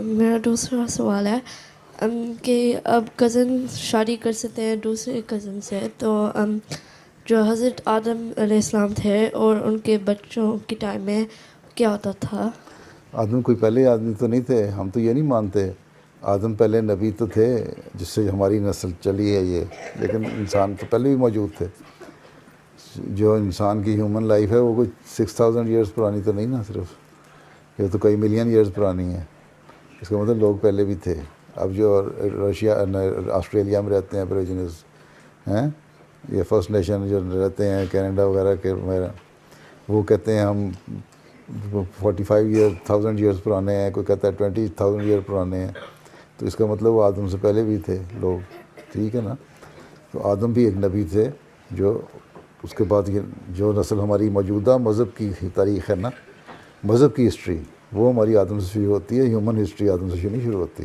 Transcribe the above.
میرا دوسرا سوال ہے کہ اب کزن شادی کر سکتے ہیں دوسرے کزن سے، تو جو حضرت آدم علیہ السلام تھے اور ان کے بچوں کے ٹائم میں کیا ہوتا تھا؟ آدم کوئی پہلے آدمی تو نہیں تھے، ہم تو یہ نہیں مانتے آدم پہلے نبی تو تھے جس سے ہماری نسل چلی ہے یہ، لیکن انسان تو پہلے بھی موجود تھے. جو انسان کی ہیومن لائف ہے وہ کوئی 6000 ایئرس پرانی تو نہیں نا، صرف یہ تو کئی ملین ایئرس پرانی ہے. اس کا مطلب لوگ پہلے بھی تھے. اب جو رشیا آسٹریلیا میں رہتے ہیں ابریجنز ہیں، یہ فرسٹ نیشن جو رہتے ہیں کینیڈا وغیرہ کے، وہ کہتے ہیں ہم 45,000 ایئرس پرانے ہیں، کوئی کہتا ہے 20,000 ایئر پرانے ہیں. تو اس کا مطلب وہ آدم سے پہلے بھی تھے لوگ، ٹھیک ہے نا. تو آدم بھی ایک نبی تھے. جو اس کے بعد یہ جو نسل ہماری موجودہ مذہب کی تاریخ ہے نا، مذہب کی ہسٹری، وہ ہماری آدم سے شروع ہوتی ہے. ہیومن ہسٹری آدم سے نہیں شروع ہوتی.